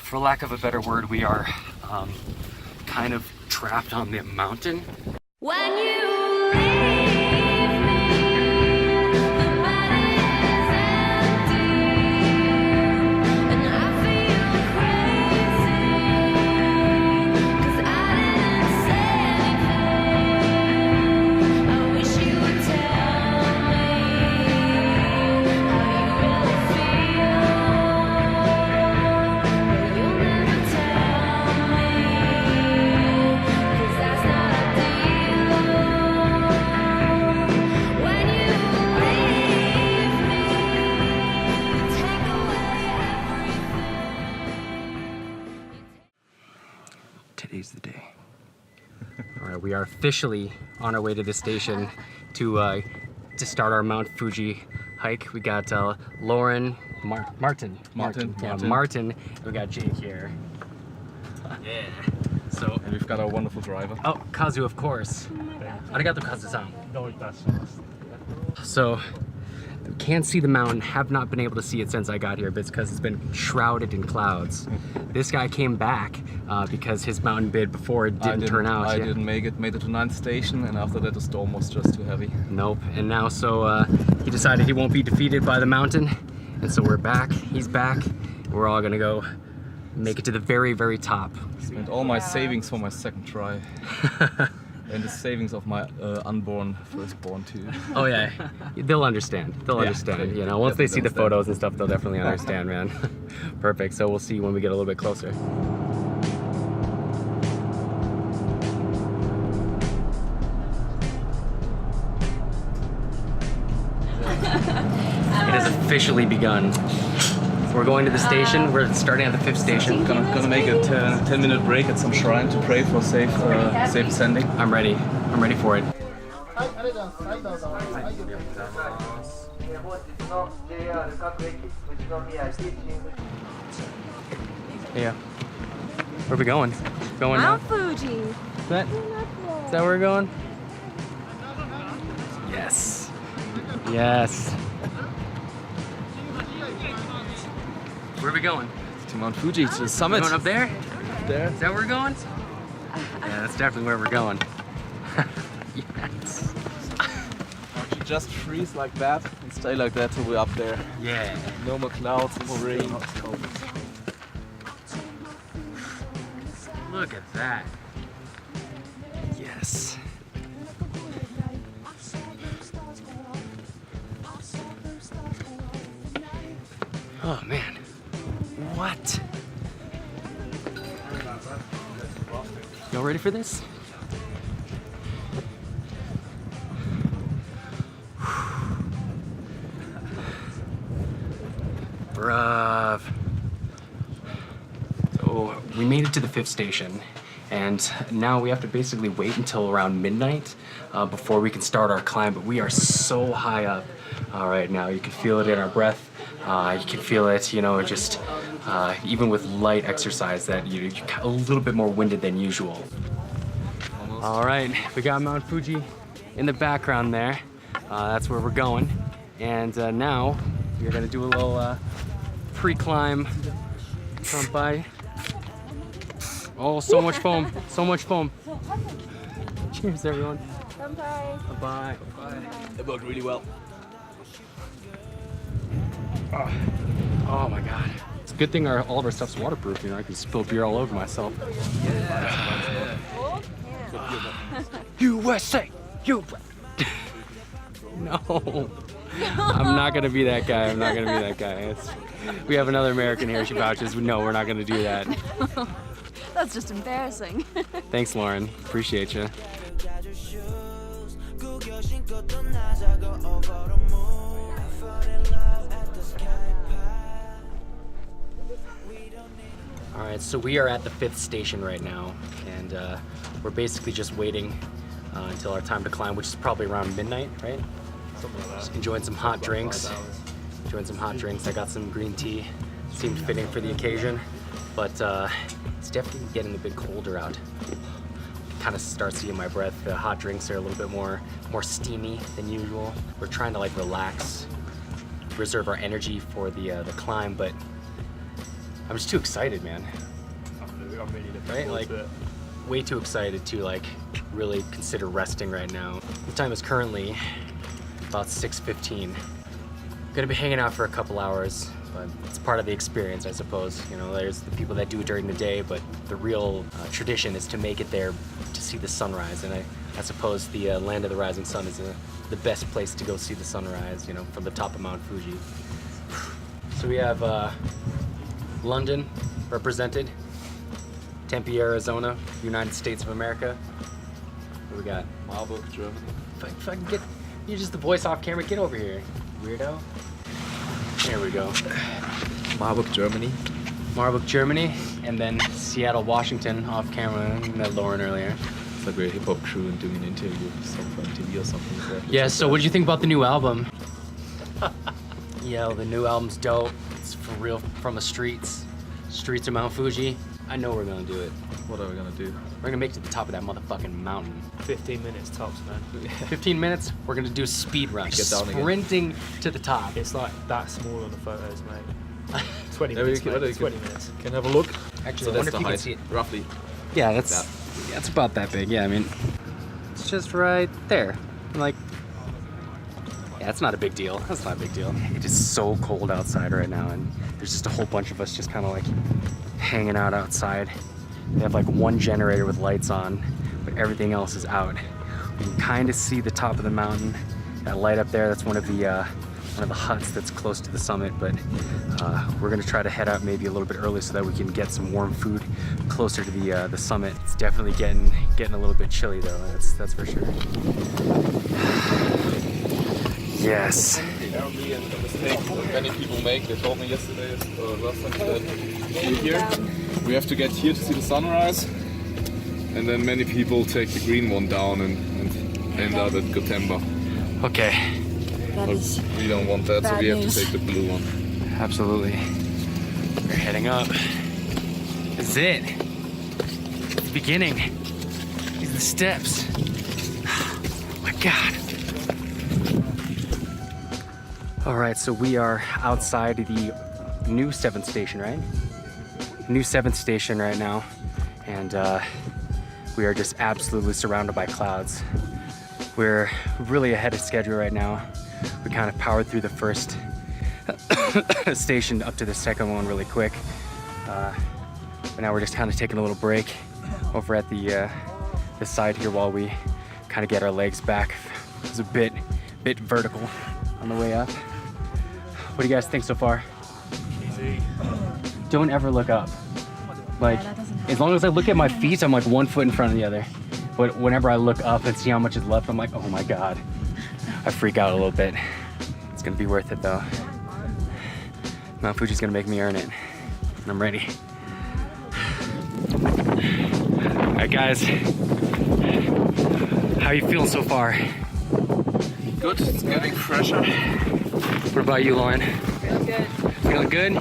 for lack of a better word, we are kind of trapped on the mountain. When you leave me, the body is empty, and I feel crazy, 'cause I didn't say anything. I wish you would tell me how you really feel, but you'll never tell me, 'cause that's not Today's the day. All right, we are officially on our way to the station to start our Mount Fuji hike. We got Lauren, Martin. Yeah, Martin. And we got Jake here. Yeah. So. And we've got our wonderful driver. Oh, Kazu, of course. Arigato, Kazu-san. So, can't see the mountain, have not been able to see it since I got here, but it's because it's been shrouded in clouds. This guy came back because his mountain bid before it didn't turn out. I didn't make it, made it to 9th station, and after that the storm was just too heavy. Nope, and now he decided he won't be defeated by the mountain, and so we're back, he's back, we're all gonna go make it to the very, very top. Spent all my savings for my second try. And the savings of my unborn firstborn too. Oh yeah, they'll understand. They'll understand. You know, once they see the photos and stuff, they'll definitely understand, man. Perfect. So we'll see when we get a little bit closer. It has officially begun. We're going to the station. We're starting at the 5th station. Gonna make a 10-minute break at some shrine to pray for safe ascending. I'm ready. I'm ready for it. Yeah. Where are we going? Going Mount now? Fuji. Is that where we're going? Yes. Yes. Where are we going? To Mount Fuji, to the summit. Going up there? There. Is that where we're going? Yeah, that's definitely where we're going. Yes. You just freeze like that and stay like that till we're up there. Yeah. No more clouds, no more rain. Look at that. Yes. Oh man. What? Y'all ready for this? Bruv. So we made it to the 5th station, and now we have to basically wait until around midnight before we can start our climb, but we are so high up right now. You can feel it in our breath. You can feel it, you know, just even with light exercise that you're a little bit more winded than usual. All right, we got Mount Fuji in the background there. That's where we're going. And now we're gonna do a little pre-climb. Come by. Oh, so much foam, so much foam. Cheers, everyone. Bye. Bye-bye. It worked really well. Oh my God. It's a good thing all of our stuff's waterproof, you know, I can spill beer all over myself. Yeah. USA! No. I'm not gonna be that guy, I'm not gonna be that guy. We have another American here, she vouches. No, we're not gonna do that. That's just embarrassing. Thanks, Lauren. Appreciate you. All right, so we are at the 5th station right now, and we're basically just waiting until our time to climb, which is probably around midnight, right? Something like that. Just enjoying some hot drinks. I got some green tea. Seemed fitting for the occasion, but it's definitely getting a bit colder out. Kind of start seeing my breath. The hot drinks are a little bit more steamy than usual. We're trying to like relax, reserve our energy for the climb, but I'm just too excited, man. I'm really looking Right? forward Like, to it. way too excited to like really consider resting right now. The time is currently about 6:15. Gonna be hanging out for a couple hours, but it's part of the experience, I suppose. You know, there's the people that do it during the day, but the real tradition is to make it there to see the sunrise. And I suppose the land of the rising sun is the best place to go see the sunrise, you know, from the top of Mount Fuji. So we have London represented, Tempe, Arizona, United States of America. What we got? Marburg, Germany. If I can get, you're just the voice off camera, get over here, weirdo. There we go. Marburg, Germany. Marburg, Germany, and then Seattle, Washington off camera. We met Lauren earlier. It's like we're a hip hop crew and doing an interview, some for MTV or something like that. Yeah, so what did you think about the new album? Yeah, the new album's dope. It's for real from the streets of Mount Fuji. I know we're gonna do it. What are we gonna do? We're gonna make it to the top of that motherfucking mountain. 15 minutes tops, man. 15 minutes, we're gonna do a speed run. Get down again. Sprinting to the top. It's like that small on the photos, mate. 20 Yeah, we minutes, can- mate. we can- 20 minutes. Can have a look. Actually, So I that's wonder the if you can height, see it. roughly. Yeah, that's about that big. Yeah, I mean, it's just right there. Like, yeah, it's not a big deal. That's not a big deal. It is so cold outside right now, and there's just a whole bunch of us just kind of like hanging out outside. They have like one generator with lights on, but everything else is out. You can kind of see the top of the mountain. That light up there, that's one of the huts that's close to the summit, but we're gonna try to head out maybe a little bit early so that we can get some warm food closer to the summit. It's definitely getting a little bit chilly though, that's for sure. Yes. Apparently, and the mistake many people make, they told me yesterday, last time, that we're here, we have to get here to see the sunrise, and then many people take the green one down and end up at Gotemba. Okay, That is We don't want that, so bad we have news. to take the blue one. absolutely. We're heading up. This is it. It's the beginning. These are the steps. Oh my God. All right, so we are outside the new 7th station, right? New 7th station right now, and we are just absolutely surrounded by clouds. We're really ahead of schedule right now. We kind of powered through the first station up to the second one really quick, but now we're just kind of taking a little break over at the side here while we kind of get our legs back. It was a bit vertical on the way up. What do you guys think so far? Easy. Don't ever look up. Like, that doesn't as long as I look at my feet, I'm like 1 foot in front of the other. But whenever I look up and see how much is left, I'm like, oh my God. I freak out a little bit. It's gonna be worth it though. Mount Fuji's gonna make me earn it. And I'm ready. All right, guys. How you feeling so far? Good, it's getting fresher. What about you, Lauren? feeling good. Feeling good?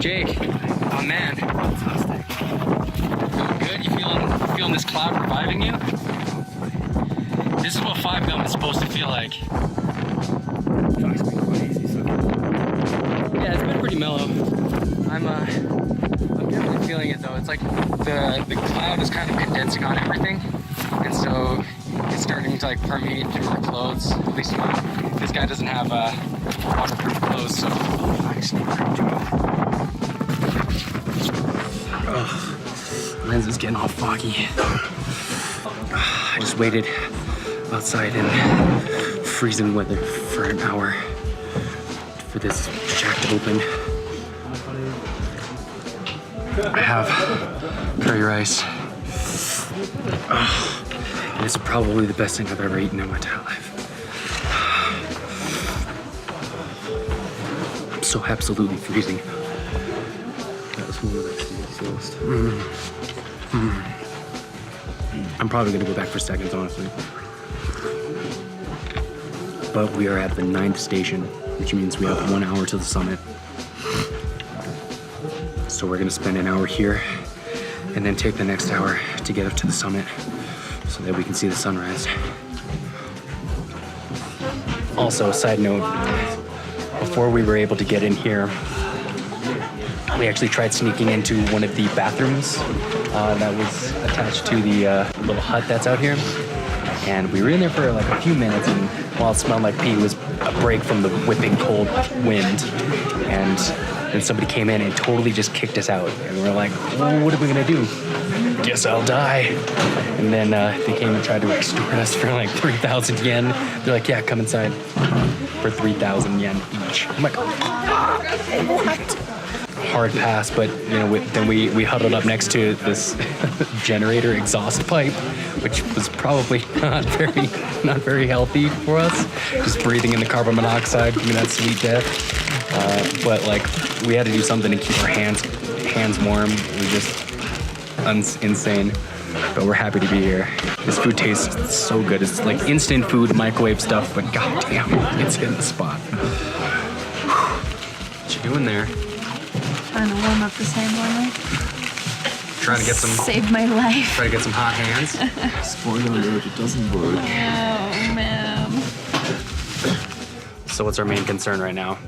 Jake? Oh man. Fantastic. Feeling good? You feeling this cloud reviving you? This is what 5 gum is supposed to feel like. Yeah, it's been pretty mellow. I'm definitely feeling it though. It's like the cloud is kind of condensing on everything, and so it's starting to like permeate through our clothes. At least this guy doesn't have waterproof clothes, so I just need to lens is getting all foggy. I just waited outside in freezing weather for an hour for this shack to open. I have curry rice. And it's probably the best thing I've ever eaten in my entire life. I'm so absolutely freezing. That was more like Exhaust. I'm probably gonna go back for seconds, honestly. But we are at the 9th station, which means we have 1 hour to the summit. So we're gonna spend an hour here and then take the next hour to get up to the summit so that we can see the sunrise. Also, side note, before we were able to get in here, We actually tried sneaking into one of the bathrooms that was attached to the little hut that's out here. And we were in there for like a few minutes, and while it smelled like pee, it was a break from the whipping cold wind. And then somebody came in and totally just kicked us out. And we were like, well, what are we gonna do? Guess I'll die. And then they came and tried to extort us for like 3,000 yen. They're like, yeah, come inside for 3,000 yen each. I'm like, what? Hard pass, but you know, then we huddled up next to this generator exhaust pipe, which was probably not very healthy for us. Just breathing in the carbon monoxide, giving that sweet death. But like, we had to do something to keep our hands warm. It was just insane. But we're happy to be here. This food tastes so good. It's like instant food, microwave stuff, but goddamn, it's in the spot. What you doing there? Trying to warm up this hand Trying to get some. Save my life. Try to get some hot hands. Spoiler alert, it doesn't work. Oh, man. So what's our main concern right now?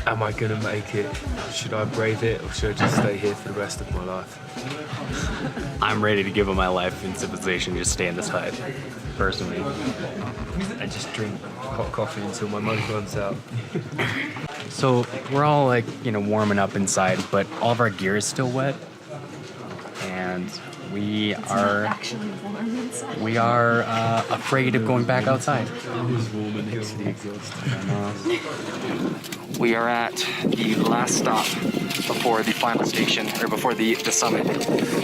Am I gonna make it? Should I brave it, or should I just stay here for the rest of my life? I'm ready to give up my life in civilization and just stay in this hut, personally. And just drink hot coffee until my money runs out. So we're all like, you know, warming up inside, but all of our gear is still wet. And we are Actually warm inside. afraid of going back outside. We are at the last stop before the final station, or before the summit.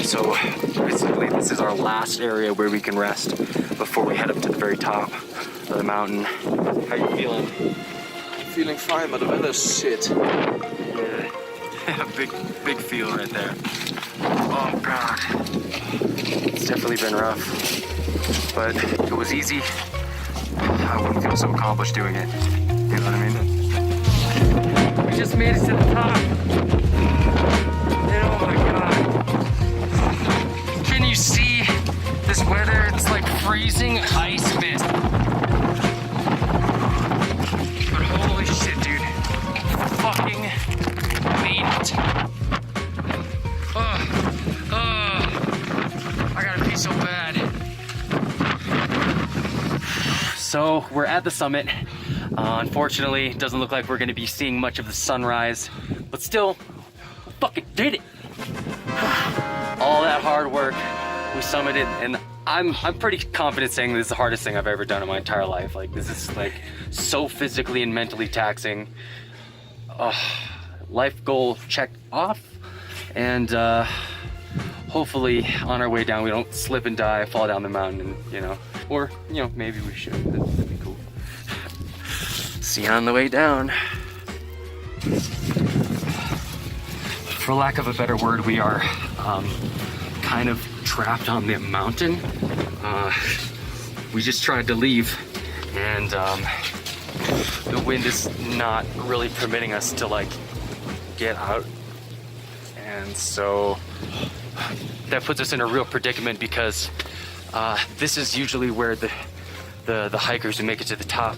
So basically this is our last area where we can rest before we head up to the very top of the mountain. How you feeling? Feeling fine, but the weather's shit. Yeah, big feel right there. Oh God, it's definitely been rough, but if it was easy, I wouldn't feel so accomplished doing it. You know what I mean? We just made it to the top. And oh my God, can you see this weather? It's like freezing ice mist. But holy shit, dude, fucking made it. I gotta pee so bad. So we're at the summit. Unfortunately, it doesn't look like we're gonna be seeing much of the sunrise, but still, we fucking did it. All that hard work, we summited, and I'm pretty confident saying this is the hardest thing I've ever done in my entire life. Like, this is like so physically and mentally taxing. Life goal checked off, and hopefully on our way down we don't slip and die, fall down the mountain, and you know, or you know, maybe we should. That'd be cool. See you on the way down. For lack of a better word, we are kind of trapped on the mountain. We just tried to leave, and the wind is not really permitting us to like get out, and so that puts us in a real predicament, because this is usually where the hikers who make it to the top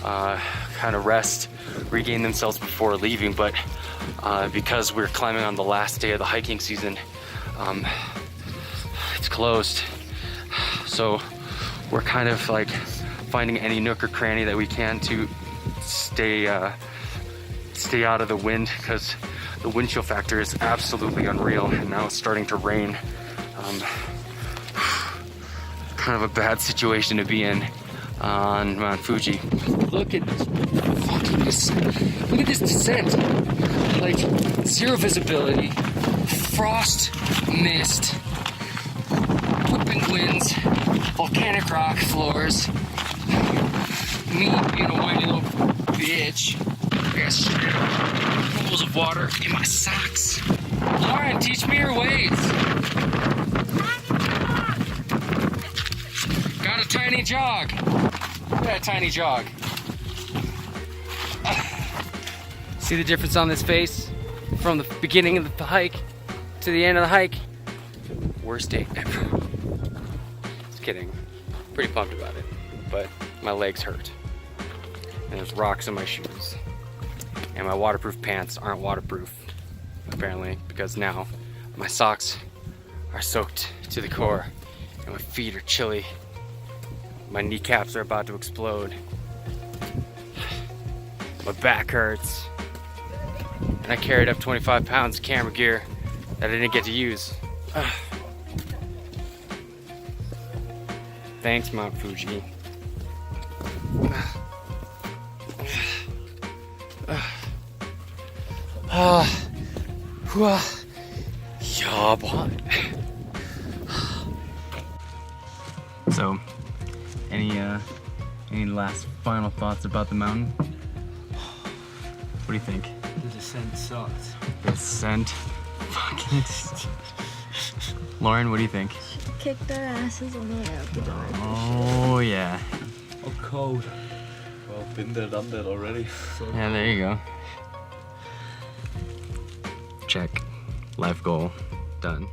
kind of rest, regain themselves before leaving, but because we're climbing on the last day of the hiking season, it's closed. So we're kind of like finding any nook or cranny that we can to stay out of the wind, because the wind chill factor is absolutely unreal, and now it's starting to rain. Kind of a bad situation to be in on Mount Fuji. Look at this descent. Like, zero visibility, frost, mist, whipping winds, volcanic rock floors, me being a whiny little bitch. Yes, pools of water in my socks. Lauren, teach me your ways. Got a tiny jog. Got a tiny jog. See the difference on this face? From the beginning of the hike to the end of the hike? Worst day ever. Just kidding. Pretty pumped about it. But my legs hurt. And there's rocks in my shoes. and my waterproof pants aren't waterproof, apparently, because now my socks are soaked to the core and my feet are chilly. My kneecaps are about to explode. My back hurts. And I carried up 25 pounds of camera gear that I didn't get to use. Thanks, Mount Fuji. Yeah, boy. So, any last final thoughts about the mountain? What do you think? The descent sucked. The descent fucking. Lauren, what do you think? Kick their asses on the way out the door. Oh yeah. I'm cold. Well, been there, done that already. Yeah, there you go. Check. Life goal done.